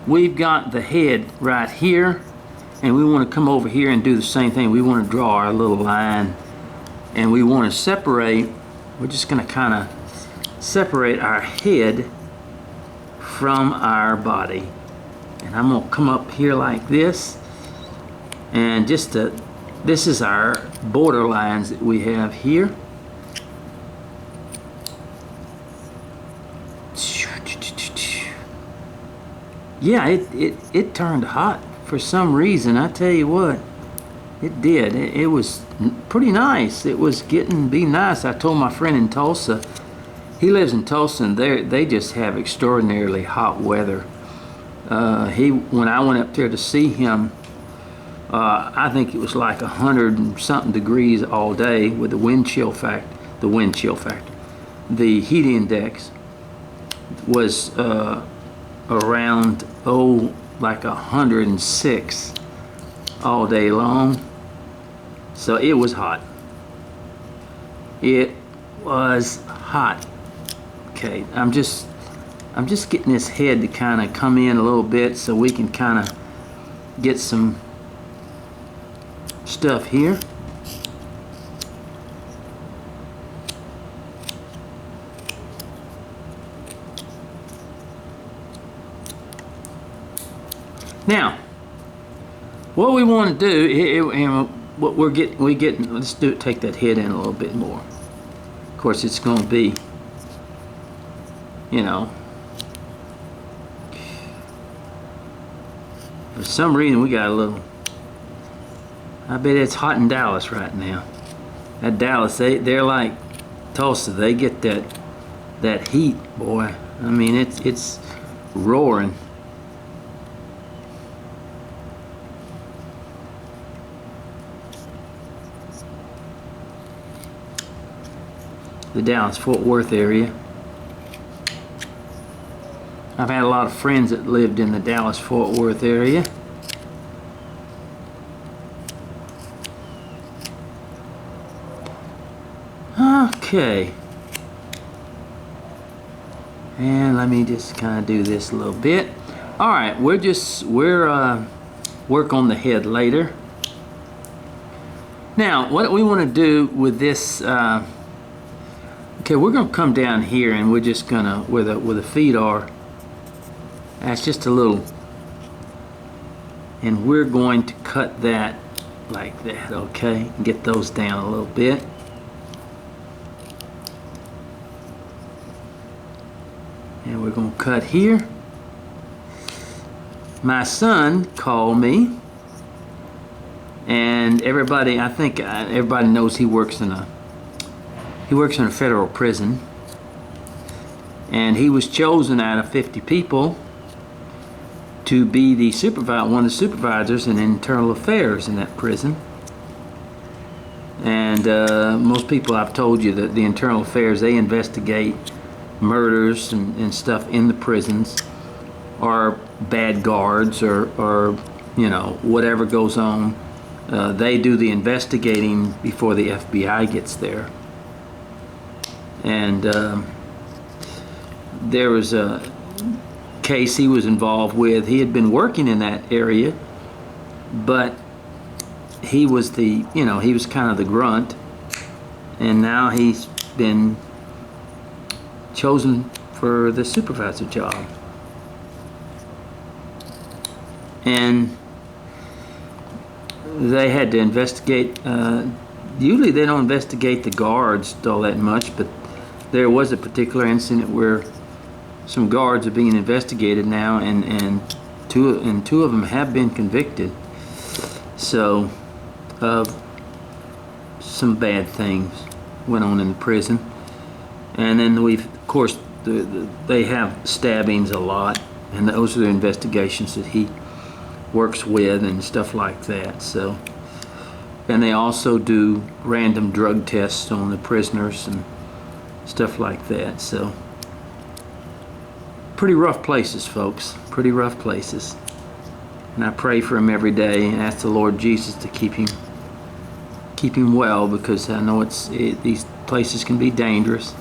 we've got the head right here, and we want to come over here and do the same thing. We want to draw our little line, and we want to separate. We're just going to kind of separate our head from our body. And I'm going to come up here like this, and this is our border lines that we have here. Yeah, it turned hot for some reason. I tell you what, it did. It was pretty nice. It was getting be nice. I told my friend in Tulsa, he lives in Tulsa, and they just have extraordinarily hot weather. When I went up there to see him, I think it was like 100 and something degrees all day with the wind chill factor. The heat index was around like 106 all day long. So it was hot. It was hot. Okay, I'm just getting this head to kind of come in a little bit so we can kind of get some stuff here. Now, what we want to do, and what we're getting, let's do it. Take that head in a little bit more. Of course, it's going to be, you know, for some reason we got a little. I bet it's hot in Dallas right now. At Dallas, they're like Tulsa. They get that heat, boy. I mean, it's roaring. The Dallas-Fort Worth area. I've had a lot of friends that lived in the Dallas-Fort Worth area. Okay. And let me just kind of do this a little bit. All right, we're work on the head later. Now, what we want to do with this. Okay, we're going to come down here, and we're just going to, where the feet are, that's just a little, and we're going to cut that like that, okay? Get those down a little bit. And we're going to cut here. My son called me, and everybody, I think everybody knows he works in a federal prison, and he was chosen out of 50 people to be the one of the supervisors in internal affairs in that prison. And most people, I've told you that the internal affairs, they investigate murders and stuff in the prisons, or bad guards, or you know, whatever goes on. They do the investigating before the FBI gets there. And there was a case he was involved with. He had been working in that area, but he was he was kind of the grunt, and now he's been chosen for the supervisor job. And they had to investigate. Usually they don't investigate the guards all that much, but there was a particular incident where some guards are being investigated now, and two of them have been convicted. So, of some bad things went on in the prison. And then of course, they have stabbings a lot, and those are the investigations that he works with and stuff like that. So, and they also do random drug tests on the prisoners and stuff like that. So, pretty rough places, folks. Pretty rough places. And I pray for him every day and ask the Lord Jesus to keep him well, because I know these places can be dangerous.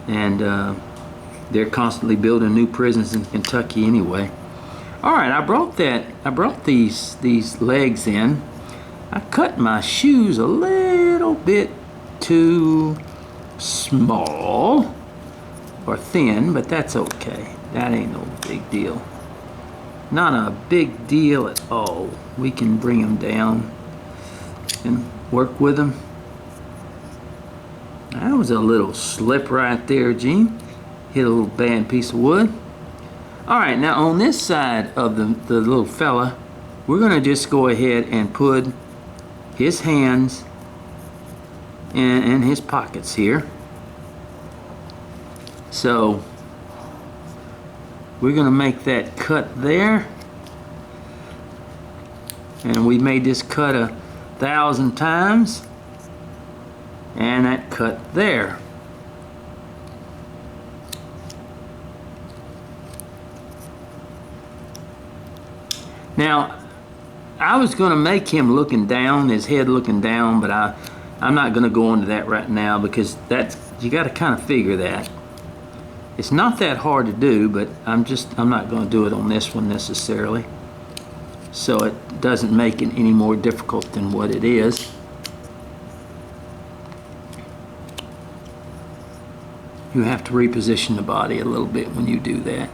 And they're constantly building new prisons in Kentucky anyway. All right, I brought these legs in. I cut my shoes a little bit too small or thin, but that's okay. That ain't no big deal. Not a big deal at all. We can bring them down and work with them. That was a little slip right there, Gene. Hit a little bad piece of wood. All right, now on this side of the little fella, we're gonna just go ahead and put his hands in his pockets here. So we're gonna make that cut there. And we made this cut 1,000 times. And that cut there. Now, I was going to make him looking down, his head looking down, but I'm not going to go into that right now because you got to kind of figure that. It's not that hard to do, but I'm not going to do it on this one necessarily. So it doesn't make it any more difficult than what it is. You have to reposition the body a little bit when you do that.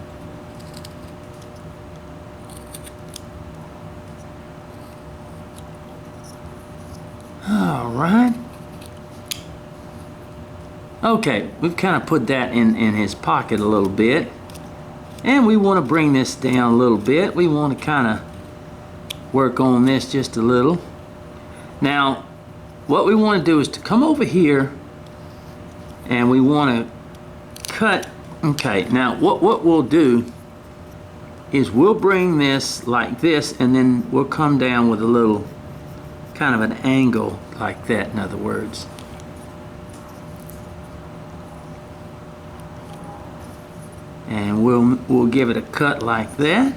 All right. Okay, we've kind of put that in his pocket a little bit. And we want to bring this down a little bit. We want to kind of work on this just a little. Now, what we want to do is to come over here and we want to cut. Okay, now what we'll do is we'll bring this like this and then we'll come down with a little kind of an angle like that, in other words. And we'll give it a cut like that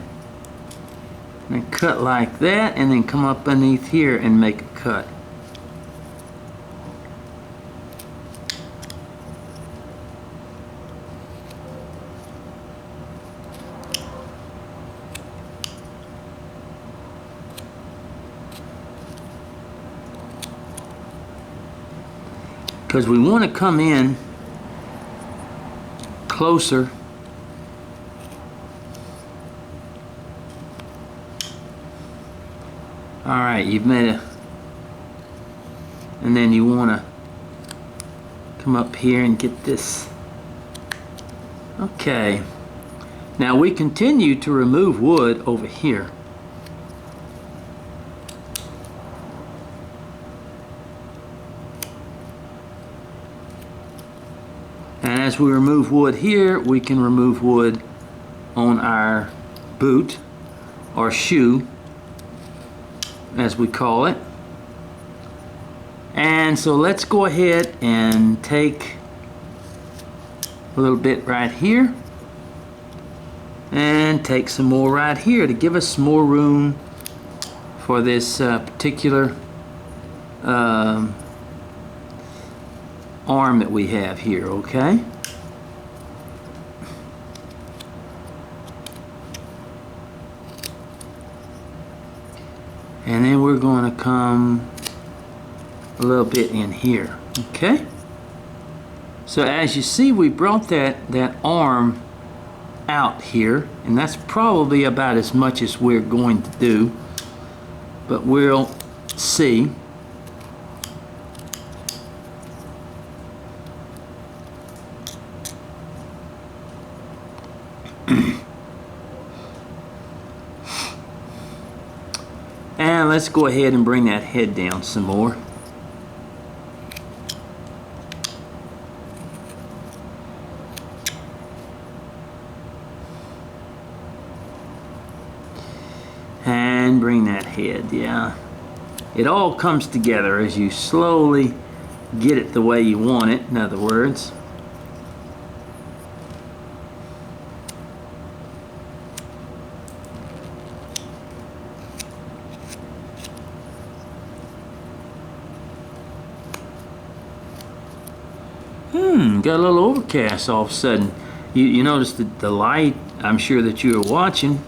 and cut like that and then come up underneath here and make a cut. Because we want to come in closer all right, you've made a, and then you want to come up here and get this. Okay, now we continue to remove wood over here. And as we remove wood here, we can remove wood on our boot or shoe, as we call it. And so let's go ahead and take a little bit right here and take some more right here to give us some more room for this particular arm that we have here, okay? And then we're going to come a little bit in here, okay? So as you see, we brought that arm out here, and that's probably about as much as we're going to do, but we'll see. And let's go ahead and bring that head down some more. And bring that head, yeah. It all comes together as you slowly get it the way you want it, in other words. Got a little overcast all of a sudden. You noticed the light, I'm sure that you were watching.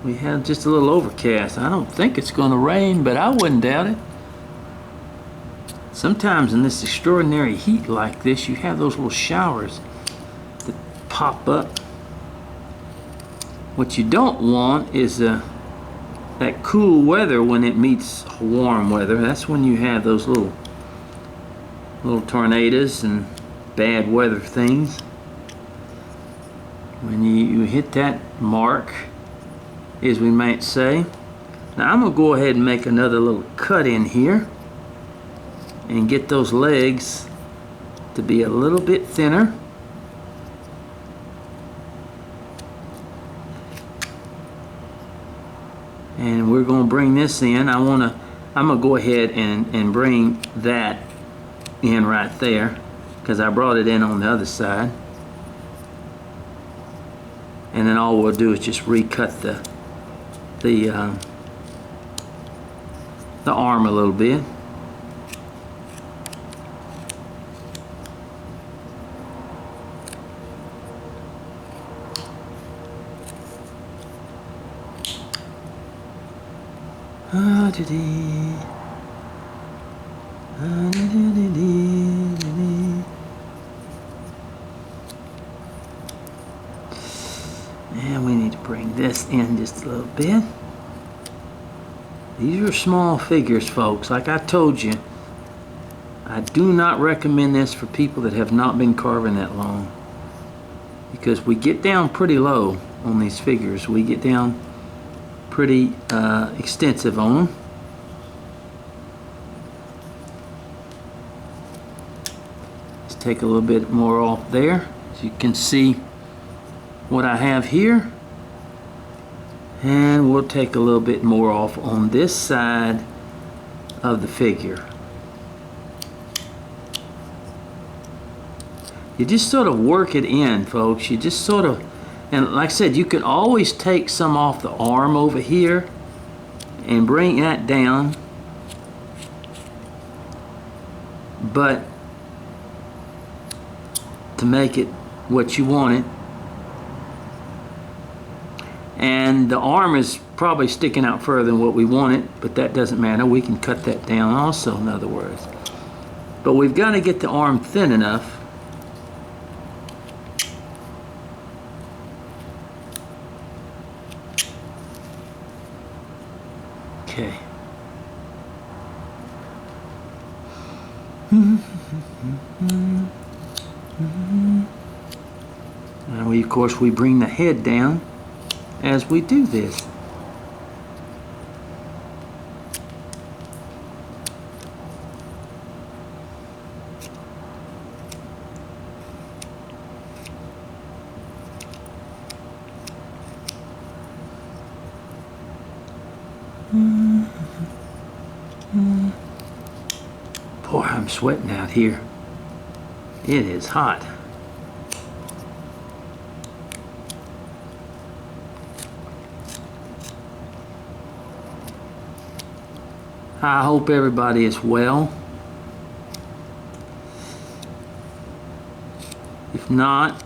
We had just a little overcast. I don't think it's going to rain, but I wouldn't doubt it. Sometimes in this extraordinary heat like this, you have those little showers that pop up. What you don't want is that cool weather when it meets warm weather. That's when you have those little tornadoes and bad weather things. When you hit that mark, as we might say. Now I'm gonna go ahead and make another little cut in here and get those legs to be a little bit thinner. And we're gonna bring this in. I'm gonna go ahead and bring that in right there, because I brought it in on the other side. And then all we'll do is just recut the arm a little bit. And we need to bring this in just a little bit. These are small figures, folks. Like I told you, I do not recommend this for people that have not been carving that long, because we get down pretty low on these figures. We get down pretty extensive on them. Let's take a little bit more off there, so you can see what I have here. And we'll take a little bit more off on this side of the figure. You just sort of work it in, folks. You just sort of, and like I said, you can always take some off the arm over here and bring that down. But to make it what you want it. And the arm is probably sticking out further than what we want it, but that doesn't matter. We can cut that down also, in other words. But we've got to get the arm thin enough okay. And we, of course, we bring the head down as we do this. Boy, I'm sweating out here. It is hot. I hope everybody is well. If not,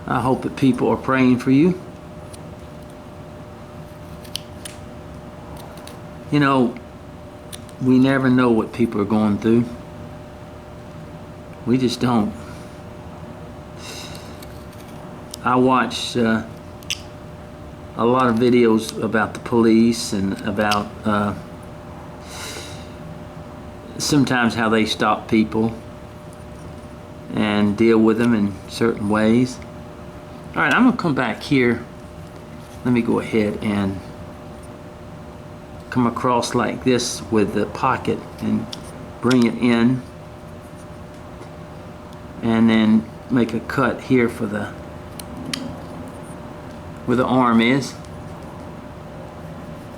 I hope that people are praying for you. You know, we never know what people are going through. We just don't. I watch a lot of videos about the police and about sometimes how they stop people and deal with them in certain ways. All right, I'm gonna come back here. Let me go ahead and come across like this with the pocket and bring it in, and then make a cut here for the where the arm is.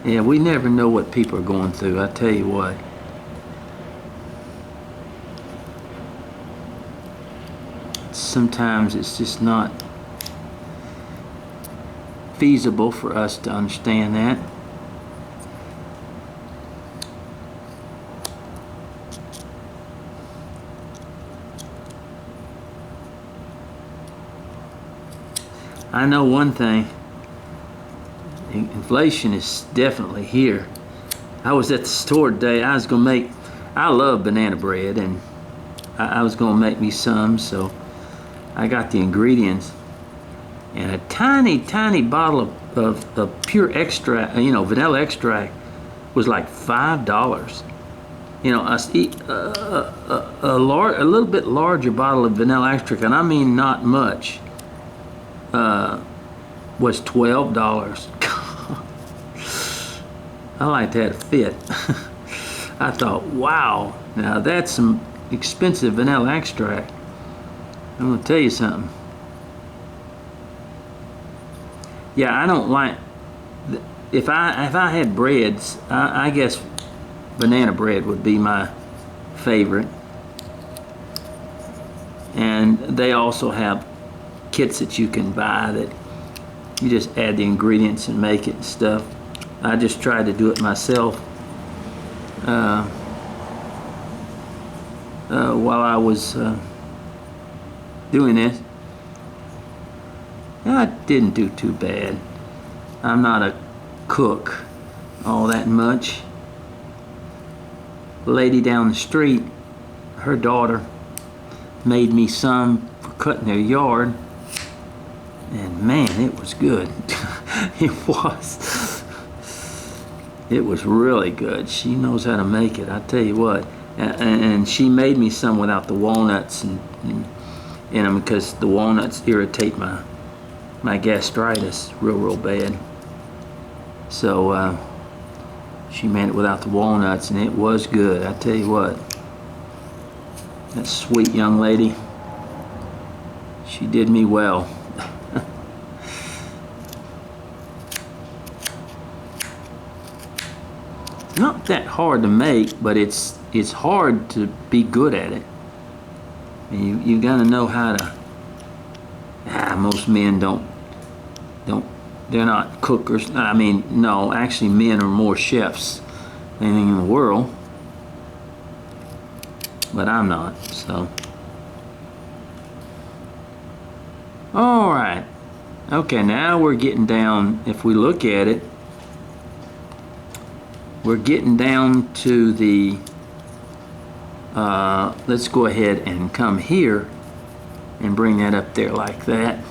Yeah, we never know what people are going through, I tell you what. Sometimes it's just not feasible for us to understand that. I know one thing. Inflation is definitely here. I was at the store today. I love banana bread, and I was gonna make me some, so I got the ingredients. And a tiny bottle of pure extract, vanilla extract, was like $5. A little bit larger bottle of vanilla extract, and I mean not much, was $12. I like that fit. I thought, wow, now that's some expensive vanilla extract. I'm gonna tell you something. Yeah, I don't like. If I had breads, I guess banana bread would be my favorite. And they also have kits that you can buy that you just add the ingredients and make it and stuff. I just tried to do it myself while I was doing this. I didn't do too bad. I'm not a cook all that much. The lady down the street, her daughter made me some for cutting their yard, and man, it was good. It was really good. She knows how to make it, I tell you what. And she made me some without the walnuts in them, because the walnuts irritate my gastritis real bad. So she made it without the walnuts, and it was good, I tell you what. That sweet young lady, she did me well. Not that hard to make, but it's hard to be good at it. And you gotta know how to. Most men don't. They're not cookers. I mean, no, actually, men are more chefs than anything in the world. But I'm not. So. All right. Okay, now we're getting down. If we look at it, we're getting down to the, let's go ahead and come here and bring that up there like that.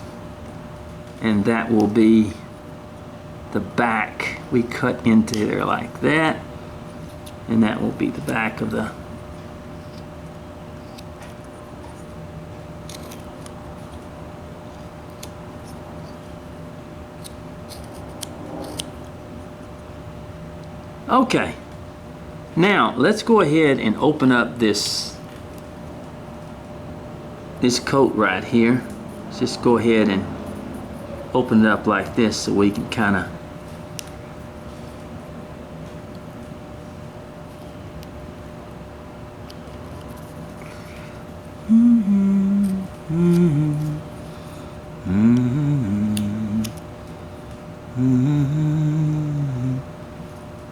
And that will be the back. We cut into there like that. And that will be the back of the, okay, now let's go ahead and open up this coat right here. Let's just go ahead and open it up like this so we can kind of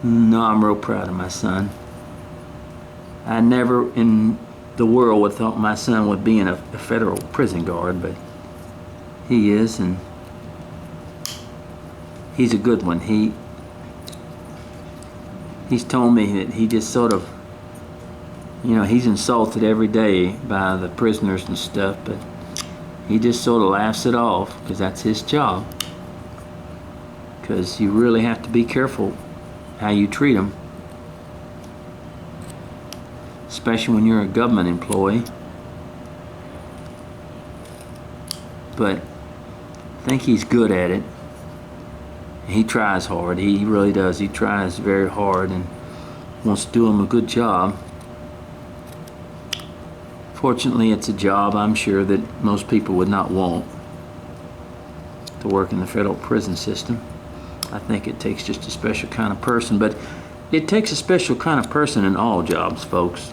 No, I'm real proud of my son. I never in the world would thought my son would be in a federal prison guard, but he is, and he's a good one. He's told me that he just sort of, he's insulted every day by the prisoners and stuff, but he just sort of laughs it off because that's his job. Because you really have to be careful how you treat them, especially when you're a government employee. But I think he's good at it. He tries hard. He really does. He tries very hard and wants to do him a good job. Fortunately, it's a job I'm sure that most people would not want, to work in the federal prison system. I think it takes just a special kind of person, but it takes a special kind of person in all jobs, folks.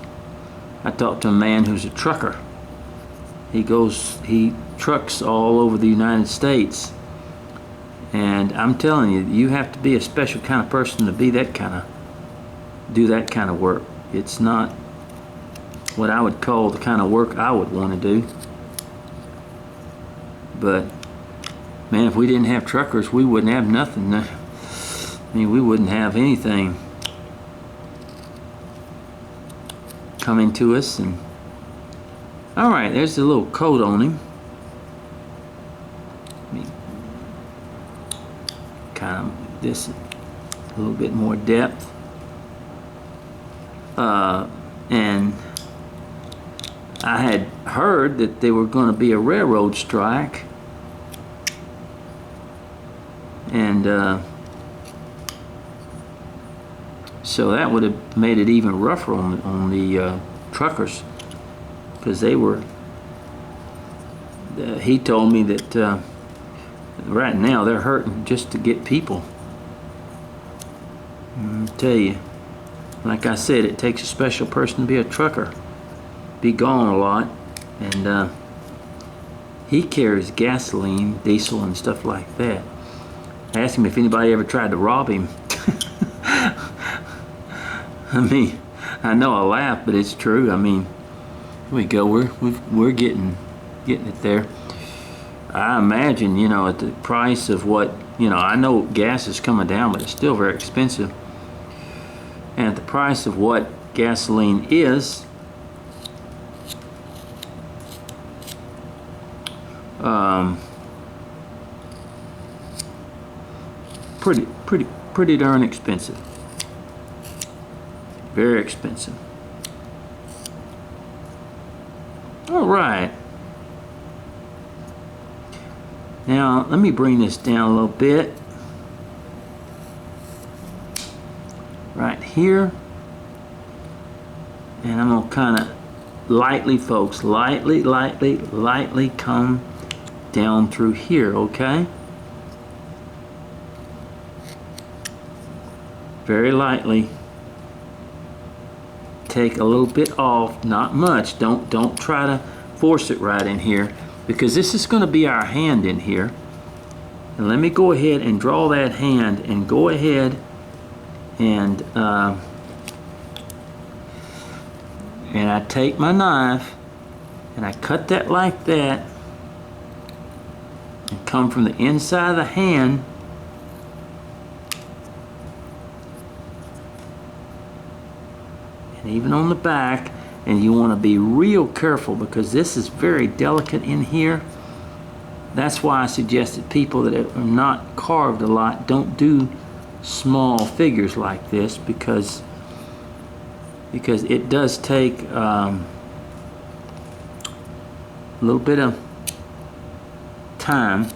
I talked to a man who's a trucker. He trucks all over the United States. And I'm telling you, you have to be a special kind of person to be do that kind of work. It's not what I would call the kind of work I would want to do. But Man, if we didn't have truckers, we wouldn't have nothing. I mean, we wouldn't have anything coming to us. And all right, there's the little coat on him. Kind of this a little bit more depth. And I had heard that there were going to be a railroad strike, and so that would have made it even rougher on the truckers, because they were. He told me that right now they're hurting just to get people. I'll tell you, like I said, it takes a special person to be a trucker. Be gone a lot, and he carries gasoline, diesel, and stuff like that. I asked him if anybody ever tried to rob him. I mean, I know I laugh, but it's true. I mean, here we go. We're getting it there. I imagine, you know, at the price of what, you know, I know gas is coming down, but it's still very expensive. And at the price of what gasoline is, pretty darn expensive. Very expensive. All right. Now let me bring this down a little bit. Right here. And I'm gonna kind of lightly, folks, lightly come down through here, okay? Very lightly. Take a little bit off, not much. Don't try to force it right in here, because this is going to be our hand in here. And let me go ahead and draw that hand, and go ahead and I take my knife and I cut that like that, and come from the inside of the hand and even on the back. And you want to be real careful, because this is very delicate in here. That's why I suggested people that are not carved a lot don't do small figures like this, because it does take a little bit of time